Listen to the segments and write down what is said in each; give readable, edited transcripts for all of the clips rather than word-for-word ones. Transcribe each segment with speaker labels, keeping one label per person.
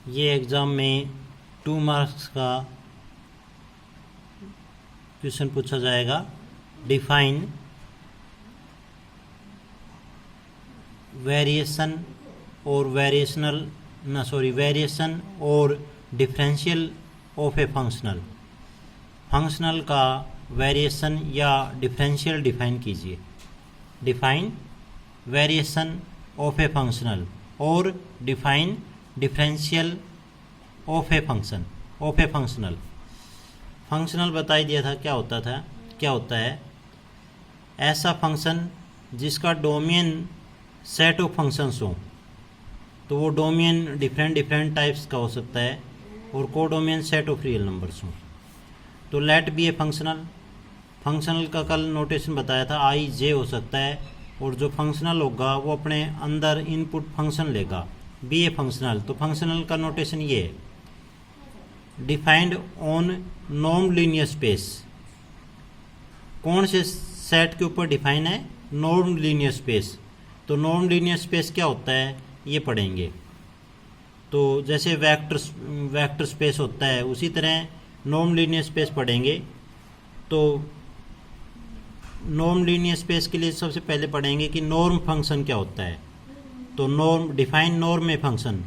Speaker 1: ये एग्ज़ाम में 2 मार्क्स का क्वेश्चन पूछा जाएगा। डिफाइन वेरिएशन और वेरिएशन और differential of a functional. Functional का वेरिएशन या डिफरेंशियल डिफाइन कीजिए। Define variation of a functional और define differential of a functional. Functional बता ही दिया था क्या होता है। ऐसा फंक्शन जिसका डोमेन सेट ऑफ फंक्शंस हो, तो वो डोमेन डिफरेंट टाइप्स का हो सकता है और codomain set of real numbers हो। तो लेट बी ए फंक्शनल का कल नोटेशन बताया था, आई जे हो सकता है, और जो फंक्शनल होगा वो अपने अंदर इनपुट फंक्शन लेगा। बी ए फंक्शनल, तो फंक्शनल का नोटेशन ये है, defined on norm linear space. कौन से सेट के ऊपर डिफाइन है? Norm linear space. तो नॉर्म लीनियर स्पेस क्या होता है ये पढ़ेंगे। तो जैसे वेक्टर स्पेस होता है उसी तरह नॉर्म लीनियर स्पेस पढ़ेंगे। तो नॉर्म लीनियर स्पेस के लिए सबसे पहले पढ़ेंगे कि नॉर्म फंक्शन क्या होता है। तो norm, define norm a function.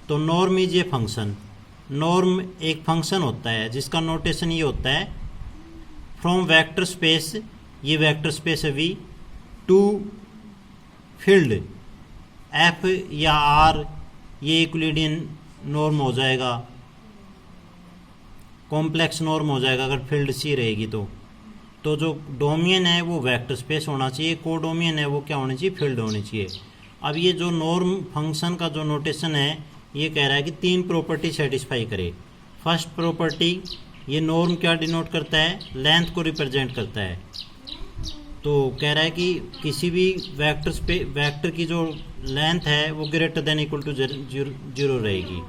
Speaker 1: तो norm is a function. Norm एक फंक्शन होता है जिसका नोटेशन ये होता है, फ्रॉम वेक्टर स्पेस, ये वेक्टर स्पेस है वी, टू फील्ड एफ या आर, ये यूक्लिडियन नॉर्म हो जाएगा, कॉम्प्लेक्स नॉर्म हो जाएगा अगर फील्ड सी रहेगी तो जो डोमेन है वो वेक्टर स्पेस होना चाहिए, कोडोमेन है वो क्या होनी चाहिए? फील्ड होनी चाहिए। अब ये जो नॉर्म फंक्शन का जो नोटेशन है ये कह रहा है कि 3 प्रॉपर्टी सेटिस्फाई करे। फर्स्ट प्रॉपर्टी, ये नॉर्म क्या डिनोट करता है? लेंथ को रिप्रेजेंट करता है। तो कह रहा है कि किसी भी वेक्टर की जो लेंथ है वो ग्रेटर देन इक्वल टू 0 रहेगी।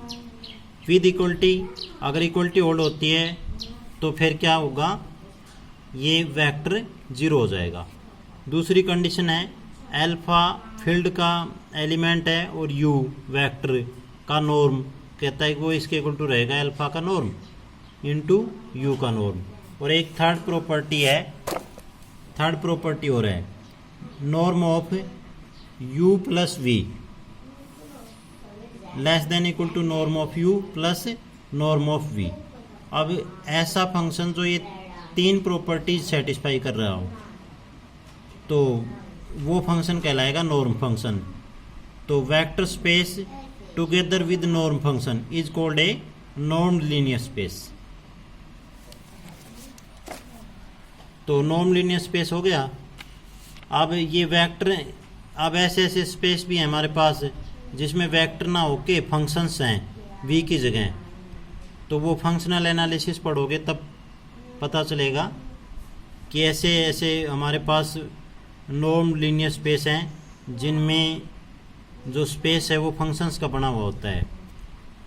Speaker 1: विद इक्वलिटी, अगर इक्वलिटी होल्ड होती है तो फिर क्या होगा? ये वेक्टर 0 हो जाएगा। दूसरी कंडीशन है, अल्फा फील्ड का एलिमेंट है और यू वेक्टर का नॉर्म, कहता है कि वो इसके इक्वल टू रहेगा अल्फा का नॉर्म इंटू यू का नॉर्म। और एक थर्ड प्रॉपर्टी हो रहा है, norm of u plus v less than equal to norm of u plus norm of v. अब ऐसा फंक्शन जो ये 3 प्रॉपर्टीज सेटिस्फाई कर रहा हो तो वो फंक्शन कहलाएगा नॉर्म फंक्शन। तो vector space together with norm function is called a norm linear space. तो नॉर्म लीनियर स्पेस हो गया। अब ये वेक्टर, अब ऐसे स्पेस भी है हमारे पास जिसमें वेक्टर ना होके फंक्शंस हैं वी की जगह, तो वो फंक्शनल एनालिसिस पढ़ोगे तब पता चलेगा कि ऐसे हमारे पास नॉर्म लीनियर स्पेस हैं जिनमें जो स्पेस है वो फंक्शंस का बना हुआ होता है।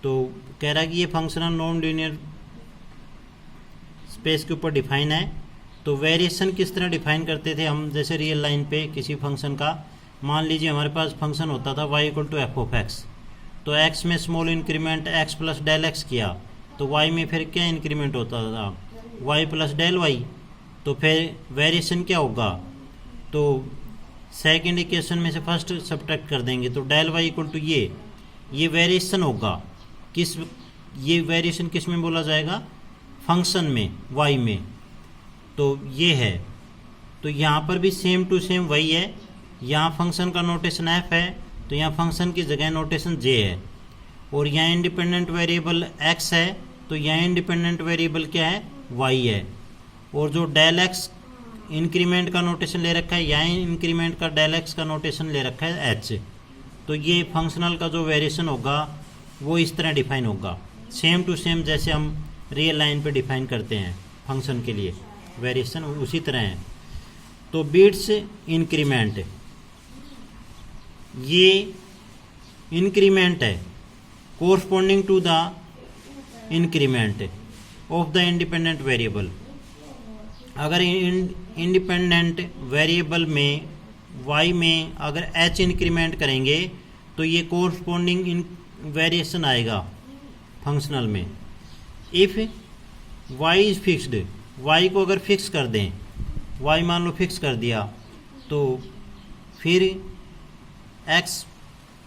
Speaker 1: तो कह रहा है कि ये फंक्शनल नॉर्म लीनियर स्पेस के ऊपर डिफाइन है। तो वेरिएशन किस तरह डिफाइन करते थे हम? जैसे रियल लाइन पे किसी फंक्शन का, मान लीजिए हमारे पास फंक्शन होता था y equal to f of x, तो x में small increment x plus del x किया तो y में फिर क्या इंक्रीमेंट होता था? y plus del y। तो फिर वेरिएशन क्या होगा? तो सेकेंड इक्वेशन में से फर्स्ट सब्ट्रैक्ट कर देंगे तो डेल y इक्वल टू ये वेरिएशन होगा। ये वेरिएशन किस में बोला जाएगा? फंक्शन में, y में। तो ये है, तो यहाँ पर भी सेम टू सेम वही है। यहाँ फंक्शन का नोटेशन f है तो यहाँ फंक्शन की जगह नोटेशन j है, और यहाँ इंडिपेंडेंट वेरिएबल x है तो यहाँ इंडिपेंडेंट वेरिएबल क्या है? y है। और जो डेल x इंक्रीमेंट का नोटेशन ले रखा है, यहाँ इंक्रीमेंट का डेल x का नोटेशन ले रखा है h। तो ये फंक्शनल का जो वेरिएशन होगा वो इस तरह डिफाइन होगा, सेम टू सेम जैसे हम रियल लाइन पे डिफाइन करते हैं फंक्शन के लिए वेरिएशन उसी तरह है। तो बीट्स इंक्रीमेंट, ये इंक्रीमेंट है corresponding to the increment of the independent variable. अगर इंडिपेंडेंट वेरिएबल में y में अगर h इंक्रीमेंट करेंगे तो ये कोरस्पॉन्डिंग वेरिएशन आएगा फंक्शनल में। If y is fixed, y को अगर फिक्स कर दें, y मान लो फिक्स कर दिया, तो फिर x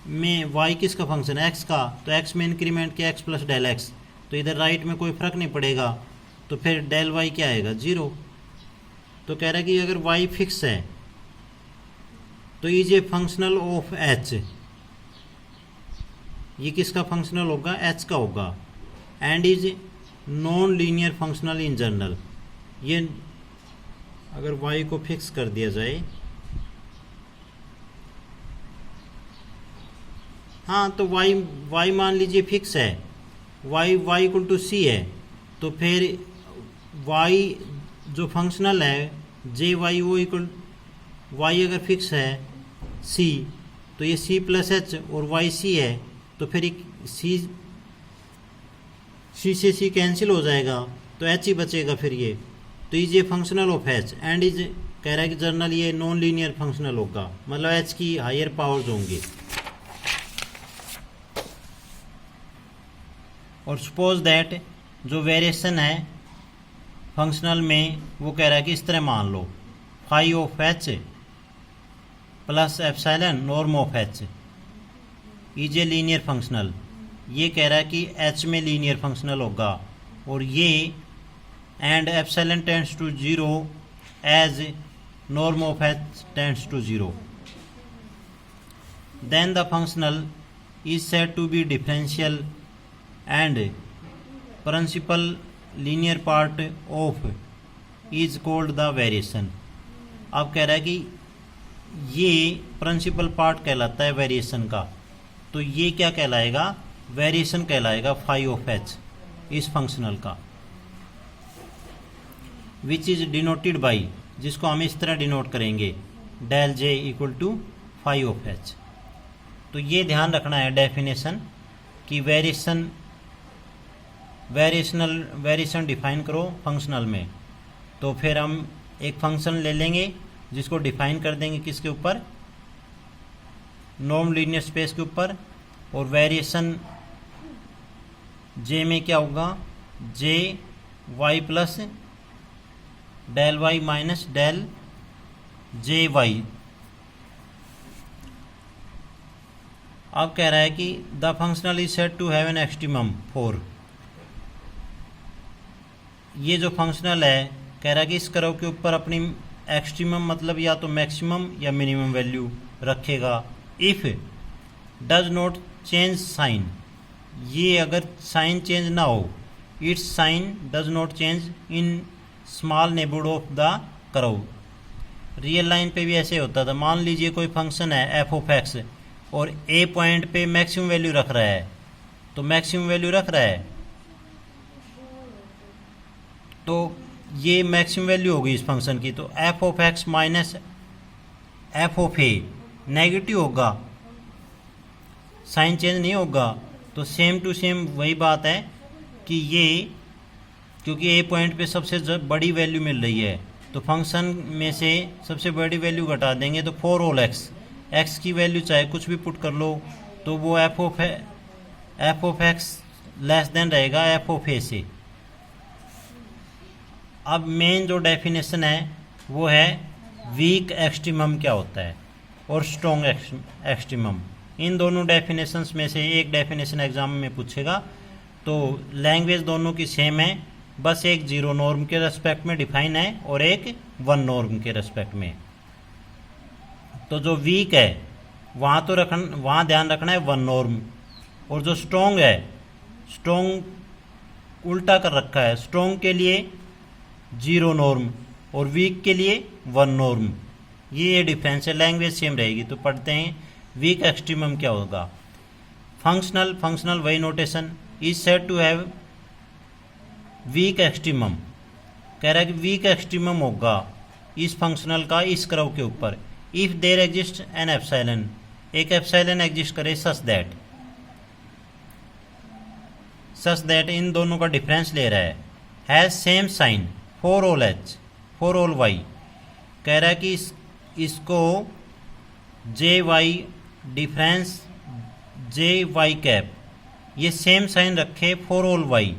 Speaker 1: में y किसका फंक्शन है, x का, तो x में इंक्रीमेंट किया x प्लस डेल x, तो इधर राइट में कोई फ़र्क नहीं पड़ेगा, तो फिर डेल y क्या आएगा, 0। तो कह रहा है कि अगर y फिक्स है तो is a functional of h, ये किसका फंक्शनल होगा, h का होगा। And is non linear functional in general, ये अगर y को फिक्स कर दिया जाए, हाँ, तो y मान लीजिए फिक्स है, y इक्वल टू सी है, तो फिर y जो फंक्शनल है जे वाई वो इक्वल, y अगर फिक्स है c, तो ये c प्लस एच और y c है, तो फिर c से c कैंसिल हो जाएगा, तो h ही बचेगा फिर ये, तो इज ये functional of h। And is कह रहा है कि जर्नल ये नॉन लीनियर फंक्शनल होगा, मतलब h की हायर पावर्स होंगी। और सपोज दैट जो वेरिएशन है फंक्शनल में, वो कह रहा है कि इस तरह मान लो, phi of H plus epsilon norm of H is a linear functional. ये कह रहा है कि एच में लीनियर फंक्शनल होगा, और ये and epsilon tends to 0 as norm of h tends to 0, then the functional is said to be differential and principal linear part of is called the variation. अब कह रहा है कि ये प्रिंसिपल पार्ट कहलाता है वेरिएशन का, तो ये क्या कहलाएगा, वेरिएशन कहलाएगा फाई ऑफ एच इस फंक्शनल का, विच इज डिनोटेड बाई, जिसको हम इस तरह डिनोट करेंगे, del J equal to phi of h. तो ये ध्यान रखना है डेफिनेशन कि वेरिएशन डिफाइन करो फंक्शनल में, तो फिर हम एक फंक्शन ले लेंगे जिसको डिफाइन कर देंगे किसके ऊपर, नॉन लीनियर स्पेस के ऊपर, और वेरिएशन जे में क्या होगा, J Y plus del Y minus del J Y. अब कह रहा है कि the functional is said to have an extremum for, ये जो फंक्शनल है कह रहा है कि इस कर्व के ऊपर अपनी एक्सट्रीमम मतलब या तो मैक्सिमम या मिनिमम वैल्यू रखेगा। If does not change sign, ये अगर साइन चेंज ना हो, its sign does not change in small neighbourhood of the curve. Real line पे भी ऐसे होता था, मान लीजिए कोई फंक्शन है एफ ऑफ एक्स और ए पॉइंट पे मैक्सिमम वैल्यू रख रहा है, तो मैक्सिमम वैल्यू रख रहा है, तो ये मैक्सिमम वैल्यू होगी इस फंक्शन की, तो F of x minus F of A negative होगा, साइन चेंज नहीं होगा। तो सेम टू सेम वही बात है कि ये क्योंकि ए पॉइंट पे सबसे बड़ी वैल्यू मिल रही है, तो फंक्शन में से सबसे बड़ी वैल्यू घटा देंगे, तो फॉर ऑल एक्स की वैल्यू चाहे कुछ भी पुट कर लो, तो वो F of x less than रहेगा एफ ऑफ ए से। अब मेन जो डेफिनेशन है वो है वीक एक्सट्रीमम क्या होता है और स्ट्रॉन्ग एक्सट्रीमम। इन दोनों डेफिनेशंस में से एक डेफिनेशन एग्जाम में पूछेगा, तो लैंग्वेज दोनों की सेम है, बस एक 0 नॉर्म के रेस्पेक्ट में डिफाइन है और एक 1 नॉर्म के रेस्पेक्ट में। तो जो वीक है वहाँ ध्यान रखना है 1 नॉर्म, और जो स्ट्रॉन्ग है, स्ट्रॉन्ग उल्टा कर रखा है, स्ट्रॉन्ग के लिए 0 नॉर्म और वीक के लिए 1 नॉर्म। ये डिफरेंस है, लैंग्वेज सेम रहेगी। तो पढ़ते हैं वीक एक्सट्रीमम क्या होगा। फंक्शनल वही notation, is said to have weak extremum, कह रहा है कि वीक एक्सट्रीमम होगा इस फंक्शनल का इस कर्व के ऊपर, if there exist an epsilon, एक एप्सिलॉन एग्जिस्ट करे सच दैट इन दोनों का डिफरेंस ले रहा है, has same sign for all h for all y. कह रहा है कि इसको j y difference j y cap ये सेम साइन रखे for all y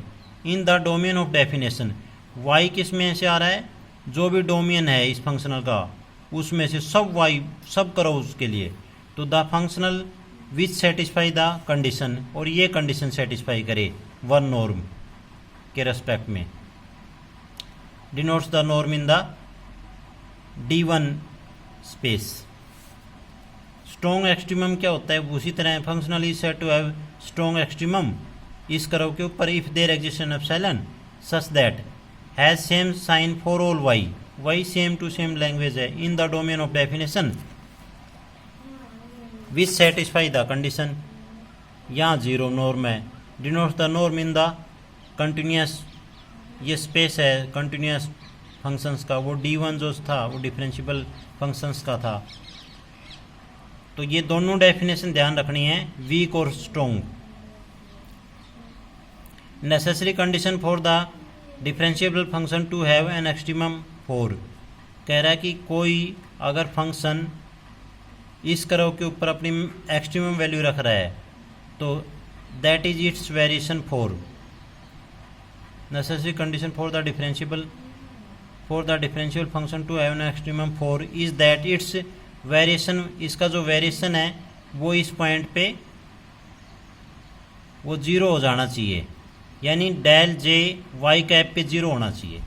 Speaker 1: in the domain of definition. Y किस में से आ रहा है, जो भी डोमेन है इस फंक्शनल का उसमें से सब वाई सब करो उसके लिए। तो the functional which satisfy the condition, और ये कंडीशन सेटिस्फाई करे वन नॉर्म के रेस्पेक्ट में, denotes the norm in the D1 स्पेस। स्ट्रॉन्ग एक्सट्रीमम क्या होता है, उसी तरह functional is said to have strong extremum इस कर्व के ऊपर if there exist an epsilon such that has same sign for all Y, Y same to same language है in the domain of definition which satisfy the condition. यहाँ zero norm है, denotes the norm in the continuous, ये space है continuous functions का, वो D1 जो था वो डिफरेंशिएबल फंक्शंस का था। तो ये दोनों डेफिनेशन ध्यान रखनी है, वीक और strong. Necessary condition for the differentiable function to have an extremum 4, कह रहा है कि कोई अगर फंक्शन इस कर्व के ऊपर अपनी एक्सट्रीमम वैल्यू रख रहा है तो that is its variation 4। Necessary condition for the differentiable function to have an extremum 4 is that its variation, इसका जो वेरिएशन है वो इस पॉइंट पे वो जीरो हो जाना चाहिए, यानी डेल जे वाई कैप पे जीरो होना चाहिए।